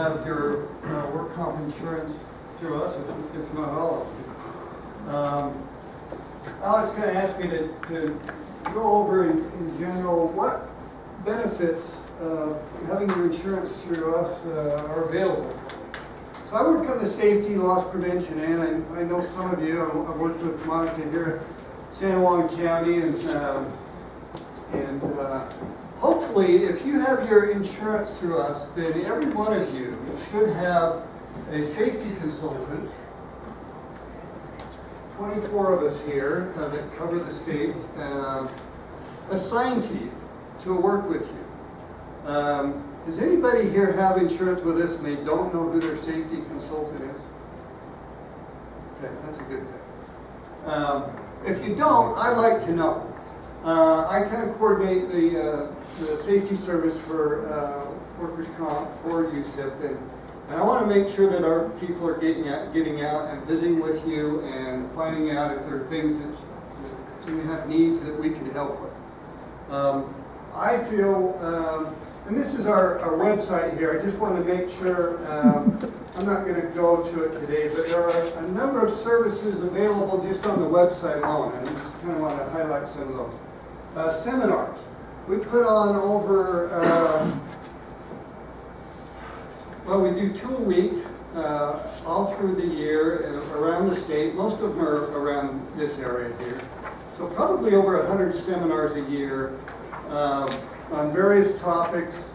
have your work comp insurance through us, if not all of you. Alex kind of asked me to go over in general what benefits having your insurance through us are available. So I work on the safety, loss prevention, and I know some of you. I've worked with Monica here in San Juan County, and hopefully, if you have your insurance through us, then every one of you should have a safety consultant. 24 of us here that cover the state assigned to you to work with you. Does anybody here have insurance with us and they don't know who their safety consultant is? Okay, that's a good thing. If you don't, I'd like to know. I kind of coordinate the safety service for workers' comp for UCF, and I want to make sure that our people are getting out and visiting with you and finding out if there are things that you have needs that we can help with. I feel, and this is our website here. I just want to make sure, I'm not going to go to it today, but there are a number of services available just on the website alone, and I just kind of want to highlight some of those. Seminars. We put on over, well, we do 2 a week, all through the year, around the state. Most of them are around this area here. So probably over 100 seminars a year on various topics.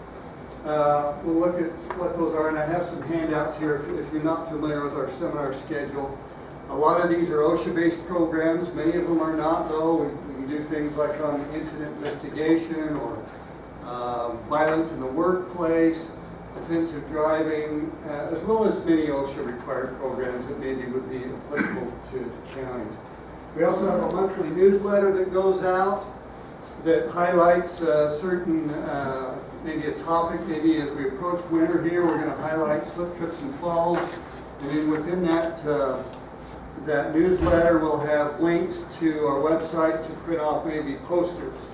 We'll look at what those are, and I have some handouts here if you're not familiar with our seminar schedule. A lot of these are OSHA-based programs. Many of them are not, though. We can do things like on incident investigation or violence in the workplace, offensive driving, as well as many OSHA-required programs that maybe would be applicable to counties. We also have a monthly newsletter that goes out that highlights certain, maybe a topic. Maybe as we approach winter here, we're going to highlight slip, trips, and falls. And then within that newsletter, we'll have links to our website to print off maybe posters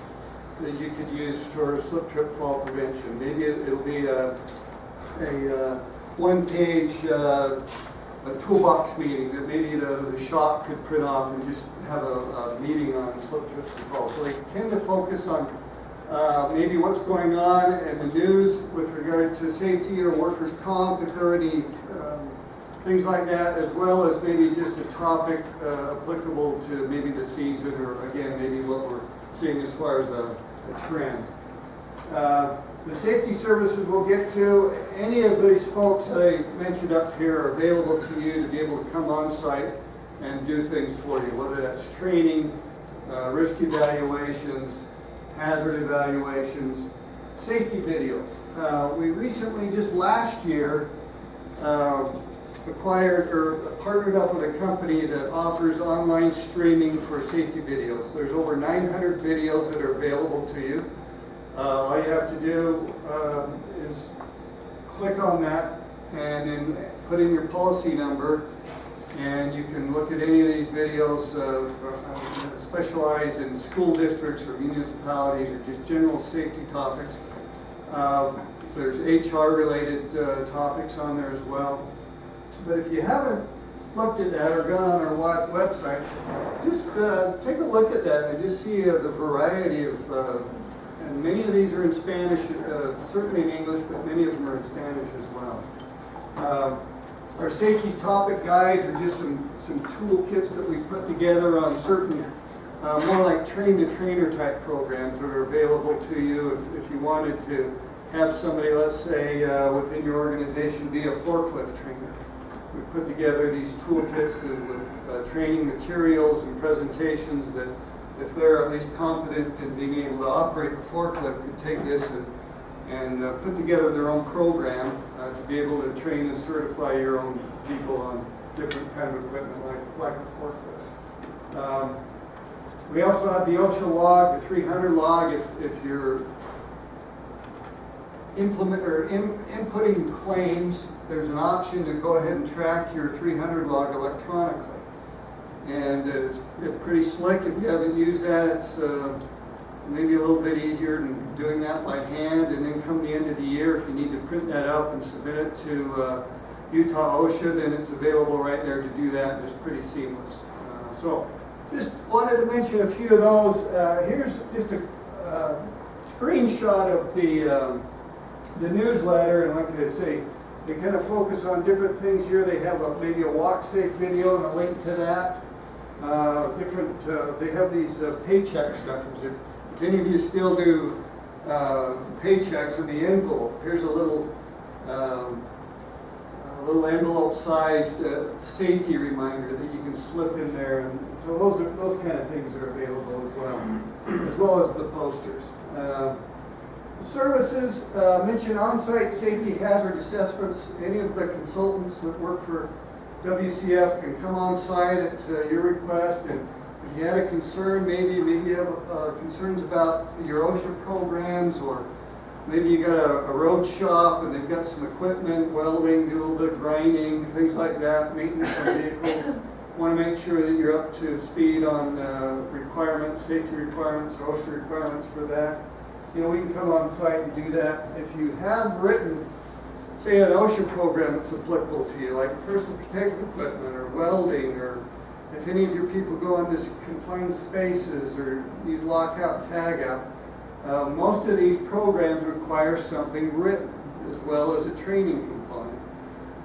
that you could use for slip, trip, fall prevention. Maybe it'll be a one-page a toolbox meeting that maybe the shop could print off and just have a meeting on slip, trips, and falls. So they tend to focus on maybe what's going on in the news with regard to safety or workers' comp, if there are any things like that, as well as maybe just a topic applicable to maybe the season, or again, maybe what we're seeing as far as a trend. The safety services we'll get to. Any of these folks that I mentioned up here are available to you to be able to come on site and do things for you, whether that's training, risk evaluations, hazard evaluations, safety videos. We recently, just last year, acquired or partnered up with a company that offers online streaming for safety videos. There's over 900 videos that are available to you. All you have to do is click on that and then put in your policy number, and you can look at any of these videos specialized in school districts or municipalities or just general safety topics. There's HR related topics on there as well. But if you haven't looked at that or gone on our website, just take a look at that and just see the variety of and many of these are in Spanish, certainly in English, but many of them are in Spanish as well. Our safety topic guides are just some toolkits that we put together on certain, more like train-the-trainer type programs that are available to you if you wanted to have somebody, let's say, within your organization be a forklift trainer. We put together these toolkits with training materials and presentations that, if they're at least competent in being able to operate the forklift, could take this and put together their own program to be able to train and certify your own people on different kind of equipment like a forklift. We also have the OSHA log, the 300 log. If you're inputting claims, there's an option to go ahead and track your 300 log electronically. And it's pretty slick. If you haven't used that, maybe a little bit easier than doing that by hand, and then come the end of the year, if you need to print that up and submit it to Utah OSHA, then it's available right there to do that, and it's pretty seamless. So just wanted to mention a few of those. Here's just a screenshot of the newsletter, and like I say, they kind of focus on different things here. They have maybe a walk safe video and a link to that. They have these paycheck stuffers. If any of you still do paychecks in the envelope, here's a little envelope-sized safety reminder that you can slip in there, and so those kind of things are available as well as the posters. Services mention on-site safety hazard assessments. Any of the consultants that work for WCF can come on site at your request, and if you had a concern, maybe you have concerns about your OSHA programs, or maybe you got a road shop and they've got some equipment, welding, do a little bit of grinding, things like that, maintenance on vehicles. Want to make sure that you're up to speed on requirements, safety requirements, or OSHA requirements for that. You know, we can come on site and do that. If you have written, say, an OSHA program that's applicable to you, like personal protective equipment or welding, or if any of your people go into confined spaces or use lockout, tagout, most of these programs require something written as well as a training component.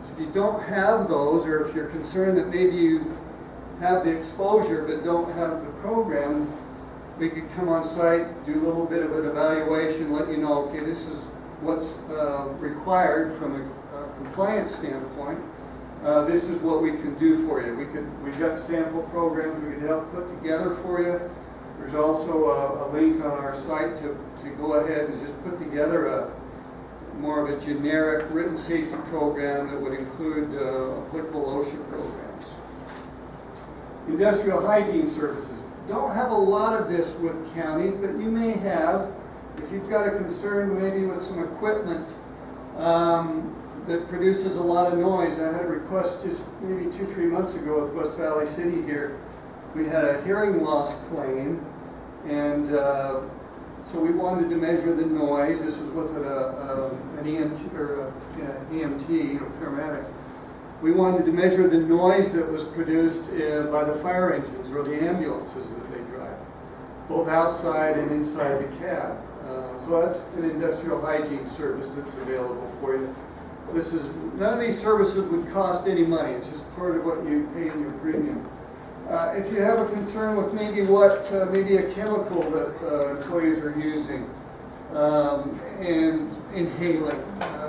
So if you don't have those, or if you're concerned that maybe you have the exposure but don't have the program, we could come on site, do a little bit of an evaluation, let you know, okay, this is what's required from a compliance standpoint. This is what we can do for you. We've got sample programs we could help put together for you. There's also a link on our site to go ahead and just put together more of a generic written safety program that would include applicable OSHA programs. Industrial hygiene services. Don't have a lot of this with counties, but you may have. If you've got a concern maybe with some equipment that produces a lot of noise. I had a request just maybe 2-3 months ago with West Valley City here. We had a hearing loss claim, and so we wanted to measure the noise. This was with an EMT, or EMT, or paramedic. We wanted to measure the noise that was produced by the fire engines or the ambulances that they drive, both outside and inside the cab. So that's an industrial hygiene service that's available for you. None of these services would cost any money. It's just part of what you pay in your premium. If you have a concern with maybe maybe a chemical that employees are using and inhaling,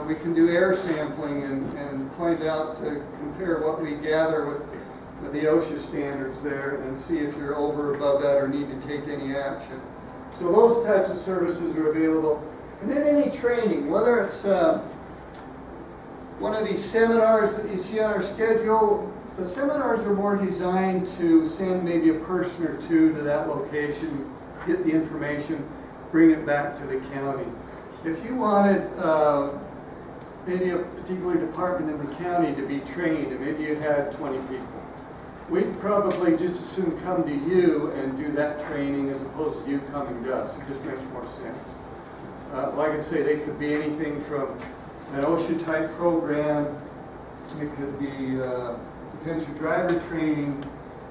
we can do air sampling and find out, to compare what we gather with the OSHA standards there and see if you're over or above that or need to take any action. So those types of services are available. And then any training, whether it's one of these seminars that you see on our schedule. The seminars are more designed to send maybe a person or two to that location, get the information, bring it back to the county. If you wanted maybe a particular department in the county to be trained, and maybe you had 20 people, we'd probably just as soon come to you and do that training as opposed to you coming to us. It just makes more sense. Like I say, they could be anything from an OSHA type program, it could be defensive driver training,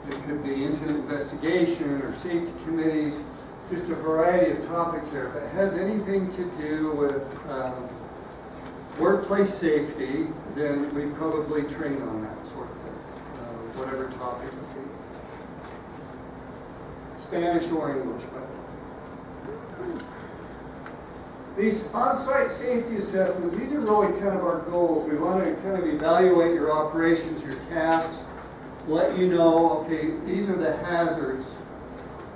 it could be incident investigation or safety committees, just a variety of topics there. If it has anything to do with workplace safety, then we probably train on that sort of thing, whatever topic it would be. Spanish or English, by the way. These on-site safety assessments, these are really kind of our goals. We want to kind of evaluate your operations, your tasks, let you know, okay, these are the hazards.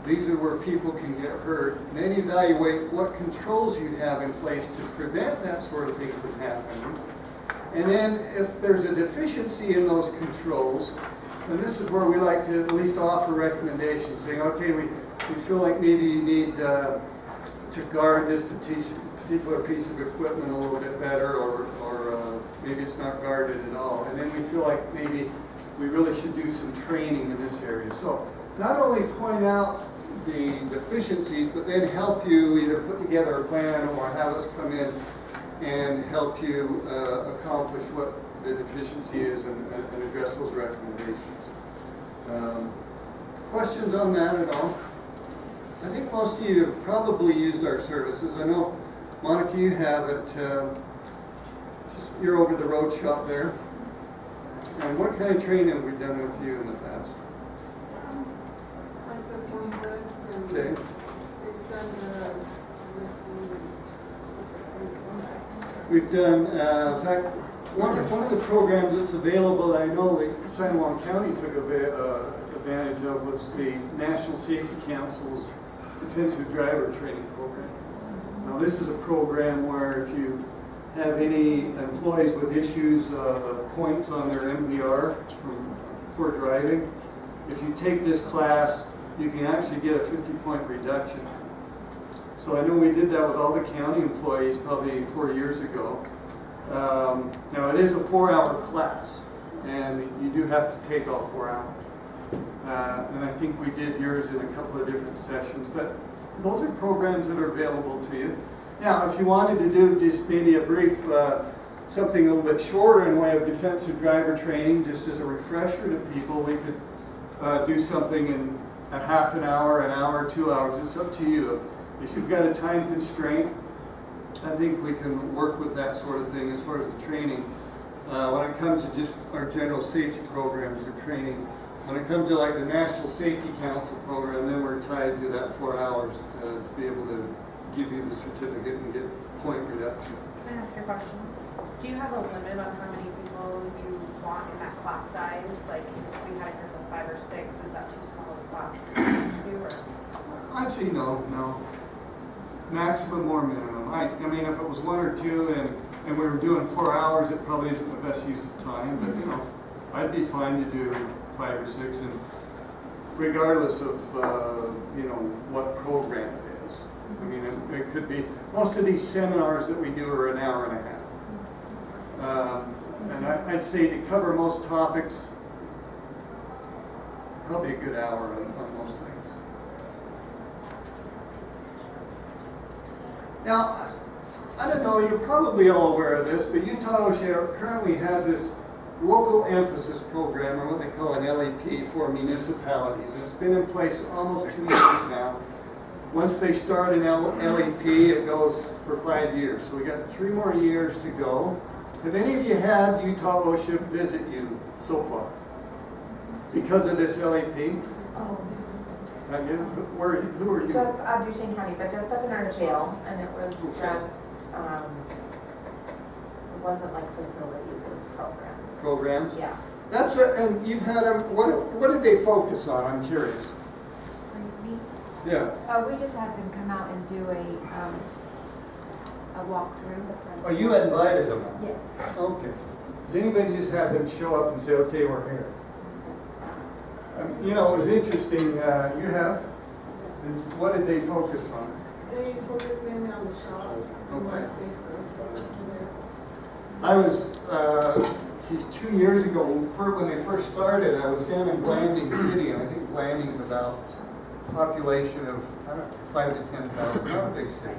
These are where people can get hurt. And then evaluate what controls you have in place to prevent that sort of thing from happening. And then if there's a deficiency in those controls, then this is where we like to at least offer recommendations, saying, okay, we feel like maybe you need to guard this particular piece of equipment a little bit better, or maybe it's not guarded at all. And then we feel like maybe we really should do some training in this area. So not only point out the deficiencies, but then help you either put together a plan or have us come in and help you accomplish what the deficiency is and address those recommendations. Questions on that at all? I think most of you have probably used our services. I know, Monica, you have it. Just you're over the road shop there. And what kind of training have we done with you in the past? Like the point goods and Okay. we've done We've done, in fact, one of the programs that's available, I know that San Juan County took advantage of, was the National Safety Council's Defensive Driver Training Program. Now, this is a program where if you have any employees with issues, points on their MVR from poor driving, if you take this class, you can actually get a 50-point reduction. So I know we did that with all the county employees probably 4 years ago. Now, it is a 4-hour class, and you do have to take all 4 hours. And I think we did yours in a couple of different sessions, but those are programs that are available to you. Now, if you wanted to do just maybe a brief, something a little bit shorter in the way of defensive driver training, just as a refresher to people, we could do something in a half an hour, 2 hours. It's up to you. If you've got a time constraint, I think we can work with that sort of thing as far as the training. When it comes to just our general safety programs or training, when it comes to like the National Safety Council program, then we're tied to that 4 hours to be able to give you the certificate and get point reduction. Can I ask you a question? Do you have a limit on how many people you want in that class size? Like if we had a group of 5 or 6, is that too small of a class to do? Or? I'd say no. Maximum or minimum. I mean, if it was 1 or 2 and we were doing 4 hours, it probably isn't the best use of time, but you know, I'd be fine to do 5 or 6, and regardless of you know, what program it is. I mean, it could be, most of these seminars that we do are an hour and a half. And I'd say to cover most topics, probably a good hour on most things. Now, I don't know, you're probably all aware of this, but Utah OSHA currently has this local emphasis program, or what they call an LEP, for municipalities. And it's been in place almost 2 years now. Once they start an LEP, it goes for 5 years. So we got 3 more years to go. Have any of you had Utah OSHA visit you so far because of this LEP? Oh, Have you? Who are you? just Duchesne County, but just up in our jail, and it was just, it wasn't like facilities, it was programs. Programs? Yeah. That's and you've had them. What did they focus on? I'm curious. Yeah. We just had them come out and do a walkthrough. Oh, you invited them? Yes. Okay. Does anybody just have them show up and say, okay, we're here? You know, it was interesting. You have? And what did they focus on? They focus mainly on the shop. Okay. Safer. I was, 2 years ago, when they first started, I was down in Blanding City, and I think Blanding's about a population of, I don't know, 5,000 to 10,000, not a big city.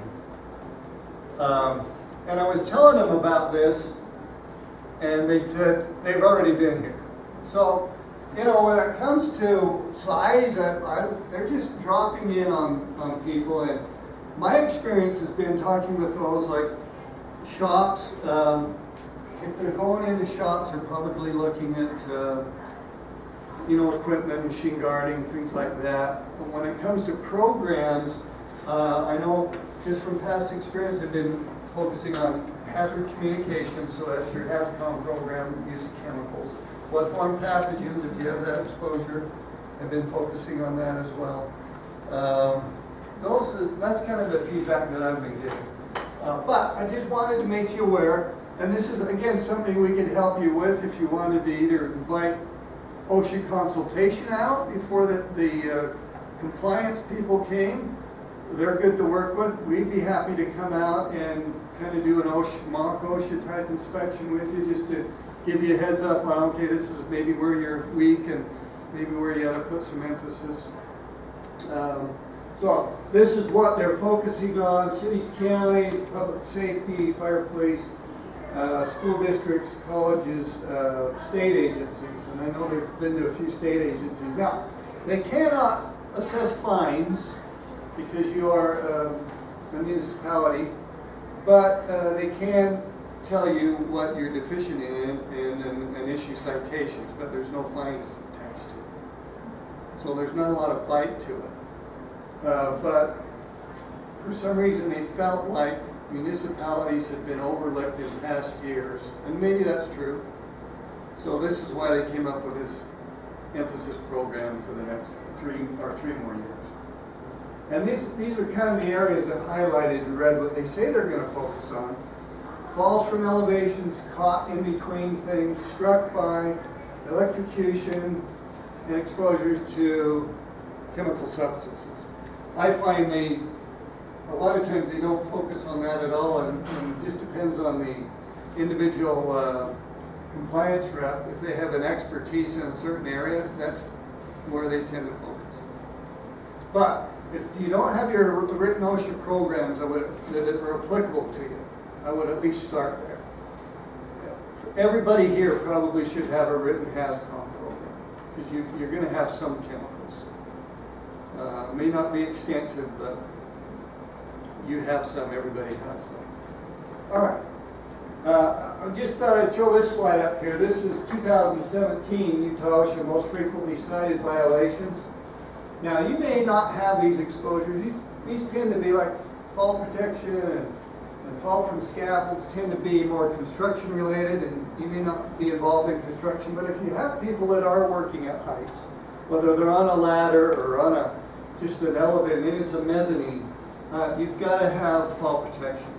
And I was telling them about this, and they said they've already been here. So, you know, when it comes to size, they're just dropping in on people. And my experience has been talking with those like shops. If they're going into shops, they're probably looking at, you know, equipment, machine guarding, things like that. But when it comes to programs, I know just from past experience, they've been focusing on hazard communications, so that's your HAZCOM program, use of chemicals. Bloodborne pathogens, if you have that exposure, have been focusing on that as well. That's kind of the feedback that I've been getting. But I just wanted to make you aware, and this is, again, something we can help you with if you wanted to either invite OSHA consultation out before the compliance people came. They're good to work with. We'd be happy to come out and kind of do an OSHA, mock OSHA type inspection with you, just to give you a heads up on, okay, this is maybe where you're weak and maybe where you ought to put some emphasis. So this is what they're focusing on: cities, counties, public safety, fire, police, school districts, colleges, state agencies. And I know they've been to a few state agencies. Now, they cannot assess fines because you are a municipality, but they can tell you what you're deficient in and issue citations, but there's no fines attached to it. So there's not a lot of bite to it. But for some reason they felt like municipalities had been overlooked in past years, and maybe that's true. So this is why they came up with this emphasis program for the next three more years. And these are kind of the areas that highlighted in red what they say they're going to focus on. Falls from elevations, caught in between things, struck by, electrocution, and exposures to chemical substances. I find a lot of times they don't focus on that at all, and it just depends on the individual compliance rep. If they have an expertise in a certain area, that's where they tend to focus. But if you don't have your written OSHA programs that are applicable to you, I would at least start there. Everybody here probably should have a written HAZCOM program, because you're going to have some chemicals. May not be extensive, but you have some, everybody has some. All right. I just thought I'd throw this slide up here. This is 2017 Utah OSHA most frequently cited violations. Now, you may not have these exposures. These tend to be like fall protection and fall from scaffolds tend to be more construction related, and you may not be involved in construction, but if you have people that are working at heights, whether they're on a ladder or on just an elevator, maybe it's a mezzanine, you've got to have fall protection.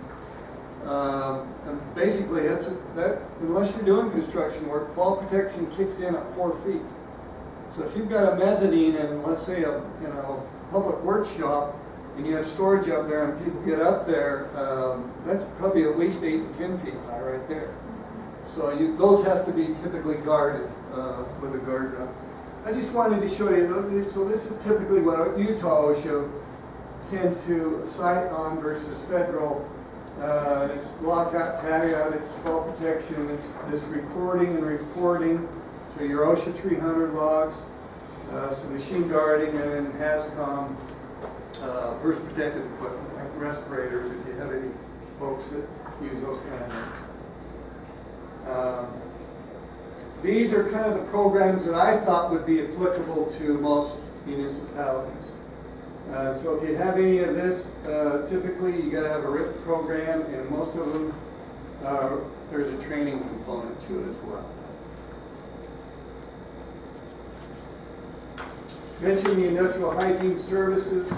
And basically, unless you're doing construction work, fall protection kicks in at 4 feet. So if you've got a mezzanine in, let's say, a public workshop, and you have storage up there, and people get up there, that's probably at least 8 to 10 feet high right there. So those have to be typically guarded with a guard gun. I just wanted to show you. So this is typically what Utah OSHA tend to cite on versus federal. It's lockout, tagout, it's fall protection, it's this recording and reporting. So your OSHA 300 logs, some machine guarding, and then HAZCOM, burst protective equipment like respirators if you have any folks that use those kind of things. These are kind of the programs that I thought would be applicable to most municipalities. So if you have any of this, typically you got to have a written program, and most of them, there's a training component to it as well. Mention the industrial hygiene services.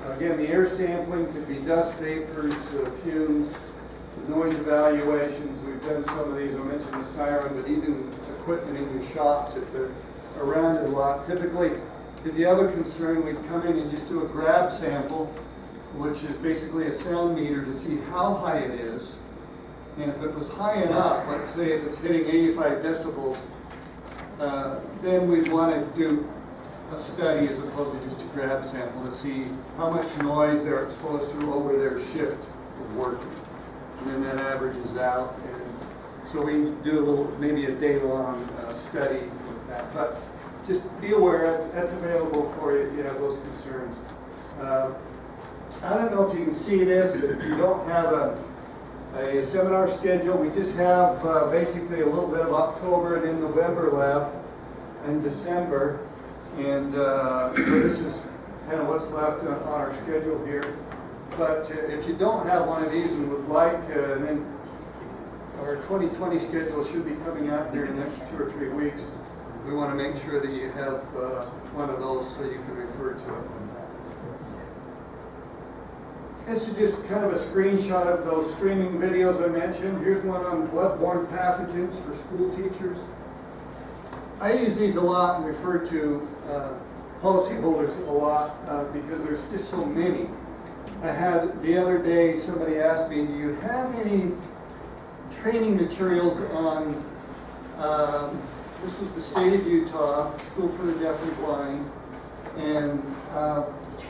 Again, the air sampling could be dust, vapors, fumes, noise evaluations. We've done some of these. I mentioned the siren, but even equipment in your shops if they're around it a lot. Typically, if you have a concern, we'd come in and just do a grab sample, which is basically a sound meter to see how high it is. And if it was high enough, let's say if it's hitting 85 decibels, then we'd want to do a study as opposed to just a grab sample to see how much noise they're exposed to over their shift of working. And then that averages out. And so we do maybe a day-long study with that. But just be aware, that's available for you if you have those concerns. I don't know if you can see this. If you don't have a seminar schedule, we just have basically a little bit of October and in November left, and December. And so this is kind of what's left on our schedule here. But if you don't have one of these and would like, then our 2020 schedule should be coming out here in the next 2 or 3 weeks. We want to make sure that you have one of those so you can refer to it. This is just kind of a screenshot of those streaming videos I mentioned. Here's one on bloodborne pathogens for school teachers. I use these a lot and refer to policyholders a lot because there's just so many. I had the other day somebody asked me, do you have any training materials on, this was the state of Utah, School for the Deaf and Blind, and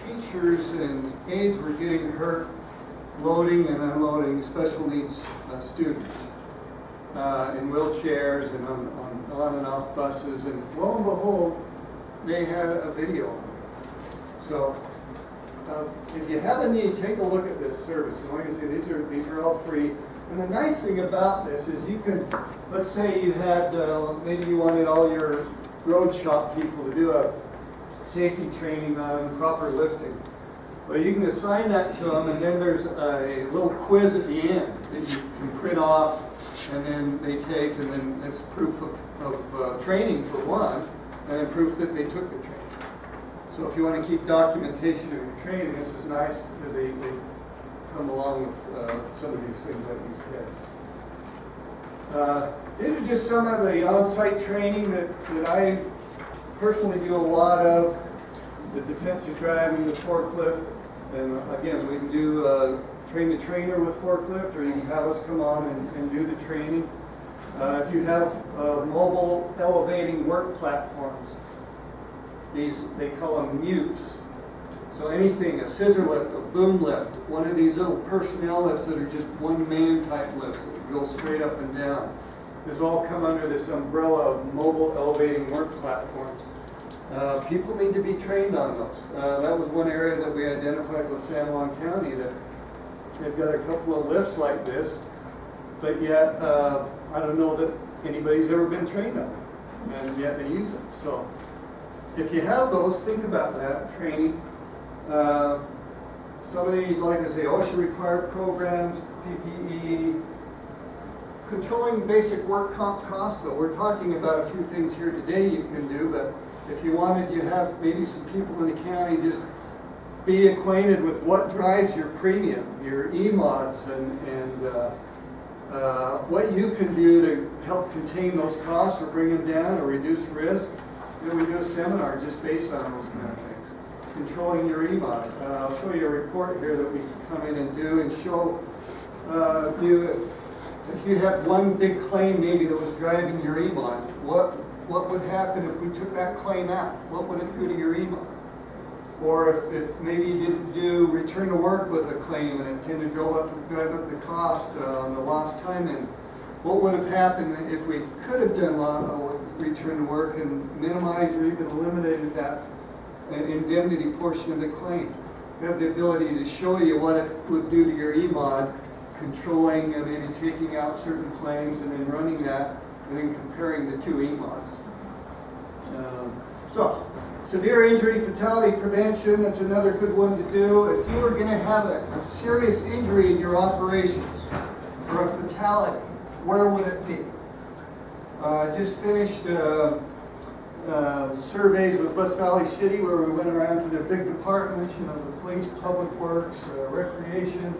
teachers and aides were getting hurt loading and unloading special needs students in wheelchairs and on and off buses, and lo and behold, they had a video. So if you have a need, take a look at this service. And like I say, these are all free. And the nice thing about this is you can, let's say you had, maybe you wanted all your road shop people to do a safety training on proper lifting. Well, you can assign that to them, and then there's a little quiz at the end that you can print off, and then they take, and then it's proof of training for one, and then proof that they took the training. So if you want to keep documentation of your training, this is nice because they come along with some of these things like these kids. These are just some of the on-site training that I personally do a lot of. The defensive driving, the forklift, and again, we can do train the trainer with forklift, or you can have us come on and do the training. If you have mobile elevating work platforms, they call them mutes. So anything, a scissor lift, a boom lift, one of these little personnel lifts that are just one-man type lifts that go straight up and down. These all come under this umbrella of mobile elevating work platforms. People need to be trained on those. That was one area that we identified with San Juan County, that they've got a couple of lifts like this, but yet I don't know that anybody's ever been trained on them, and yet they use them. So if you have those, think about that, training. Some of these, like I say, OSHA required programs, PPE, controlling basic work comp costs, though. We're talking about a few things here today you can do, but if you wanted, you have maybe some people in the county just be acquainted with what drives your premium, your E-mods, and what you can do to help contain those costs or bring them down or reduce risk. You know, we do a seminar just based on those kind of things. Controlling your E-mod. I'll show you a report here that we can come in and do and show you if you had one big claim maybe that was driving your E-mod, what would happen if we took that claim out? What would it do to your E-mod? Or if maybe you didn't do return to work with a claim and it tended to drive up the cost on the lost time, and what would have happened if we could have done return to work and minimized or even eliminated that indemnity portion of the claim? We have the ability to show you what it would do to your E-mod, controlling and maybe taking out certain claims and then running that and then comparing the two E-mods. So, severe injury fatality prevention, that's another good one to do. If you were going to have a serious injury in your operations or a fatality, where would it be? Just finished surveys with West Valley City where we went around to their big departments, you know, the police, public works, recreation,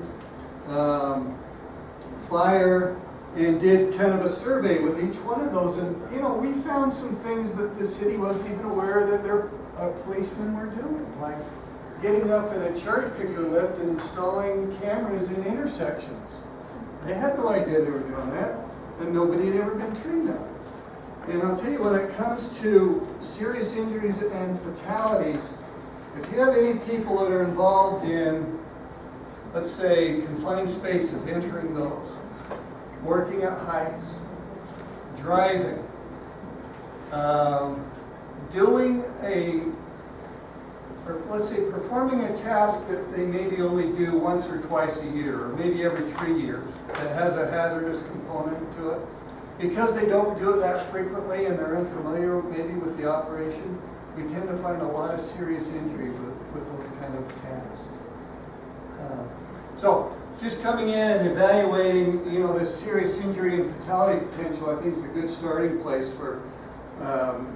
fire, and did kind of a survey with each one of those. And, you know, we found some things that the city wasn't even aware that their policemen were doing, like getting up in a cherry picker lift and installing cameras in intersections. They had no idea they were doing that, and nobody had ever been trained on it. And I'll tell you, when it comes to serious injuries and fatalities, if you have any people that are involved in, let's say, confined spaces, entering those, working at heights, driving, doing or let's say performing a task that they maybe only do once or twice a year, or maybe every 3 years, that has a hazardous component to it. Because they don't do it that frequently and they're unfamiliar maybe with the operation, we tend to find a lot of serious injury with those kind of tasks. So, just coming in and evaluating, you know, this serious injury and fatality potential, I think is a good starting place for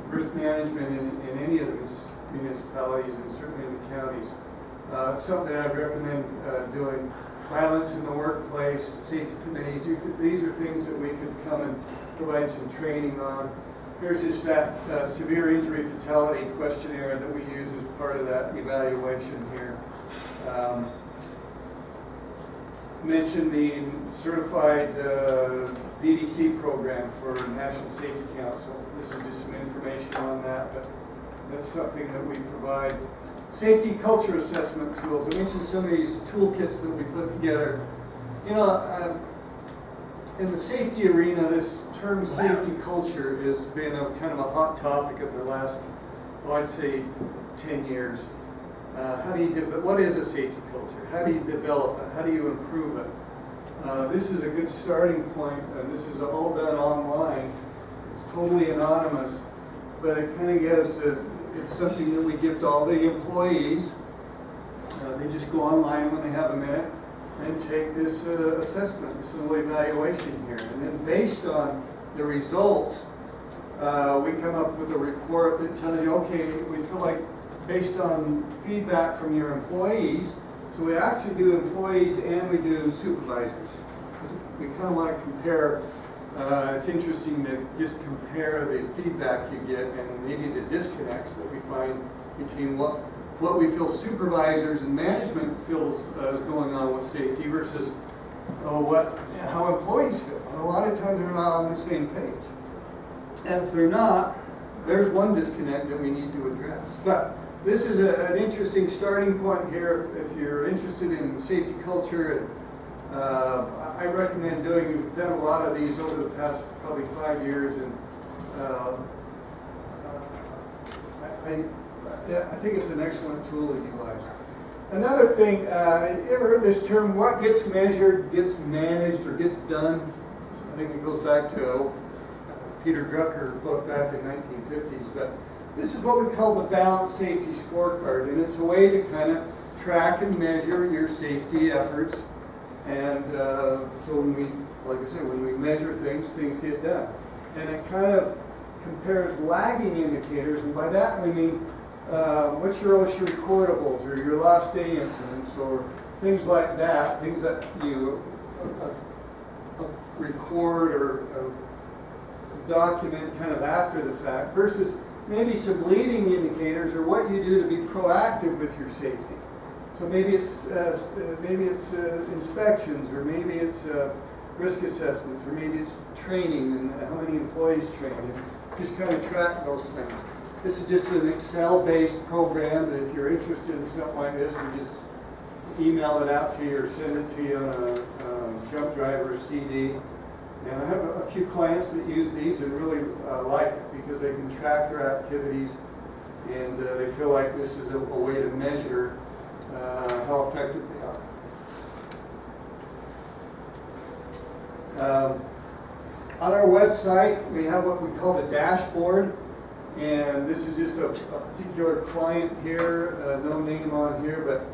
risk management in any of these municipalities and certainly in the counties. Something I'd recommend doing. Violence in the workplace, safety committees, these are things that we could come and provide some training on. Here's just that severe injury fatality questionnaire that we use as part of that evaluation here. Mentioned the certified DDC program for National Safety Council. This is just some information on that, but that's something that we provide. Safety culture assessment tools. I mentioned some of these toolkits that we put together. You know, in the safety arena, this term safety culture has been a kind of a hot topic of the last, well, I'd say 10 years. How do you what is a safety culture? How do you develop it? How do you improve it? This is a good starting point, and this is all done online. It's totally anonymous, but it kind of gives it's something that we give to all the employees. They just go online when they have a minute and take this assessment, this little evaluation here. And then based on the results, we come up with a report that tells you, okay, we feel like based on feedback from your employees, so we actually do employees and we do supervisors. We kind of want to compare, it's interesting to just compare the feedback you get and maybe the disconnects that we find between what we feel supervisors and management feels is going on with safety versus how employees feel. And a lot of times they're not on the same page. And if they're not, there's one disconnect that we need to address. But this is an interesting starting point here if you're interested in safety culture. I recommend we've done a lot of these over the past probably 5 years, and I think it's an excellent tool to utilize. Another thing, you ever heard this term, what gets measured, gets managed, or gets done? I think it goes back to Peter Drucker's book back in the 1950s, but this is what we call the balanced safety scorecard, and it's a way to kind of track and measure your safety efforts. And so when we, like I said, when we measure things, things get done. And it kind of compares lagging indicators, and by that we mean what's your OSHA recordables or your last day incidents or things like that, things that you record or document kind of after the fact, versus maybe some leading indicators or what you do to be proactive with your safety. So maybe it's inspections, or maybe it's risk assessments, or maybe it's training and how many employees trained. Just kind of track those things. This is just an Excel-based program that if you're interested in something like this, we just email it out to you or send it to you on a jump drive or a CD. And I have a few clients that use these and really like it because they can track their activities, and they feel like this is a way to measure how effective they are. On our website, we have what we call the dashboard, and this is just a particular client here, no name on here, but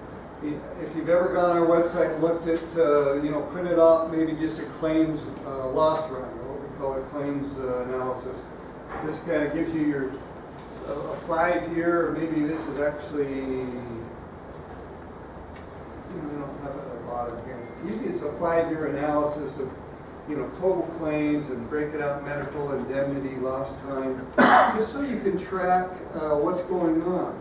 if you've ever gone on our website and looked at, printed out maybe just a claims loss run, or what we call a claims analysis. This kind of gives you a 5-year, or maybe this is actually, we don't have it at the bottom here. Usually it's a 5-year analysis of total claims and break it out medical, indemnity, lost time, just so you can track what's going on.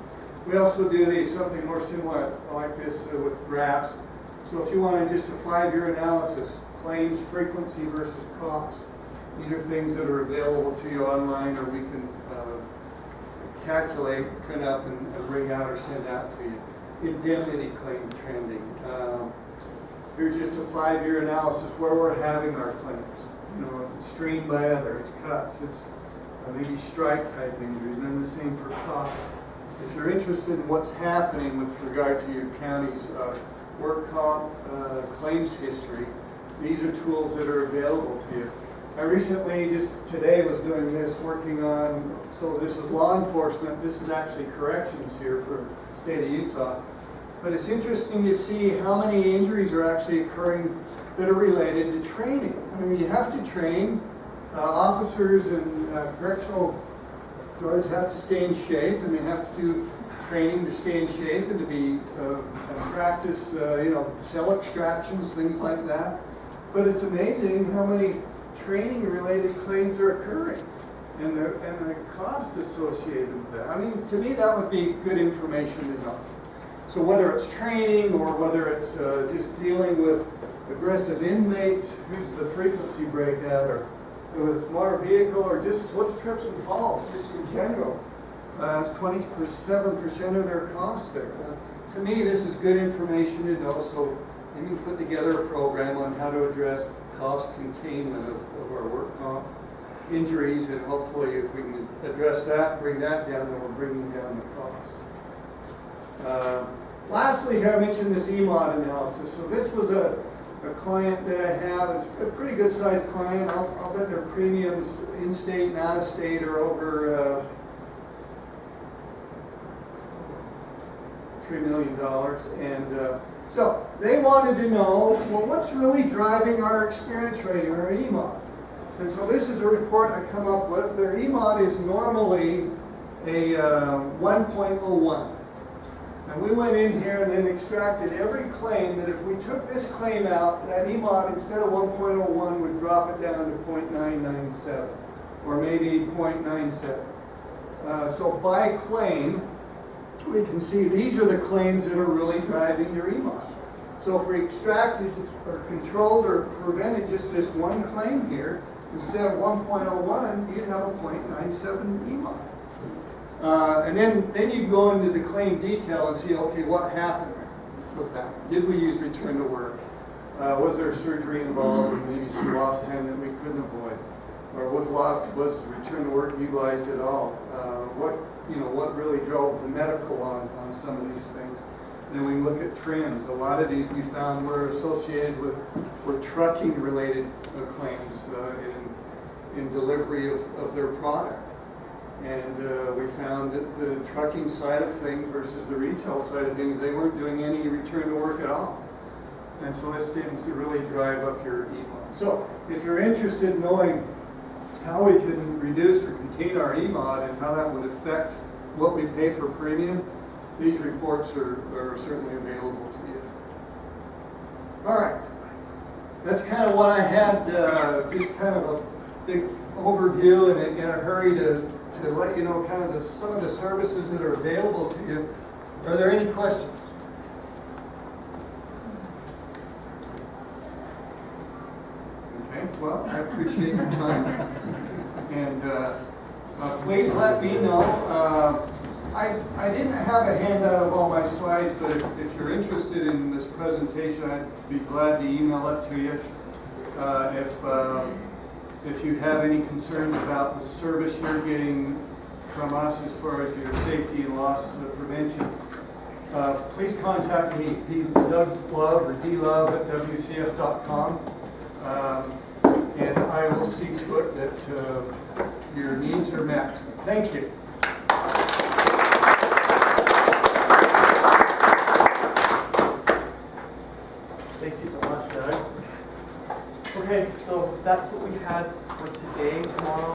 We also do something more similar like this with graphs. So if you wanted just a 5-year analysis, claims frequency versus cost. These are things that are available to you online, or we can calculate, print up, and bring out or send out to you. Indemnity claim trending. Here's just a 5-year analysis where we're having our claims. Is it strained by other, it's cuts, it's maybe strike type injuries, and then the same for cost. If you're interested in what's happening with regard to your county's work comp claims history, these are tools that are available to you. I recently, just today, was doing this, working on, so this is law enforcement, this is actually corrections here for the state of Utah. But it's interesting to see how many injuries are actually occurring that are related to training. I mean, you have to train. Officers and correctional guards have to stay in shape, and they have to do training to stay in shape and to be practice, cell extractions, things like that. But it's amazing how many training-related claims are occurring, and the cost associated with that. I mean, to me, that would be good information to know. So whether it's training or whether it's just dealing with aggressive inmates, who's the frequency breakout, or with motor vehicle, or just slips, trips, and falls, just in general. That's 27% of their costs there. To me, this is good information to know, so you can put together a program on how to address cost containment of our work comp injuries, and hopefully if we can address that, bring that down, then we're bringing down the cost. Lastly, here I mentioned this EMOD analysis. So this was a client that I have. It's a pretty good sized client. I'll bet their premiums in-state and out-of-state are over $3 million. And so they wanted to know, well, what's really driving our experience rating, our EMOD? And so this is a report I come up with. Their EMOD is normally a 1.01. And we went in here and then extracted every claim that if we took this claim out, that EMOD instead of 1.01 would drop it down to 0.997 or maybe 0.97. So by claim, we can see these are the claims that are really driving your EMOD. So if we extracted or controlled or prevented just this one claim here, instead of 1.01, you'd have a 0.97 EMOD. And then you go into the claim detail and see, okay, what happened with that? Did we use return to work? Was there surgery involved, or maybe some lost time that we couldn't avoid? Or was return to work utilized at all? What really drove the medical on some of these things? And then we look at trends. A lot of these we found were associated with trucking related claims in delivery of their product. And we found that the trucking side of things versus the retail side of things, they weren't doing any return to work at all. And so this tends to really drive up your EMOD. So if you're interested in knowing how we can reduce or contain our EMOD and how that would affect what we pay for premium, these reports are certainly available to you. All right. That's kind of what I had, just kind of a big overview and in a hurry to let you know kind of some of the services that are available to you. Are there any questions? Okay, well, I appreciate your time. And please let me know. I didn't have a handout of all my slides, but if you're interested in this presentation, I'd be glad to email it to you. If you have any concerns about the service you're getting from us as far as your safety and loss prevention, please contact me, Doug Love or dlove@wcf.com, and I will see to it that your needs are met. Thank you. Thank you so much, Doug. Okay, so that's what we had for today. Tomorrow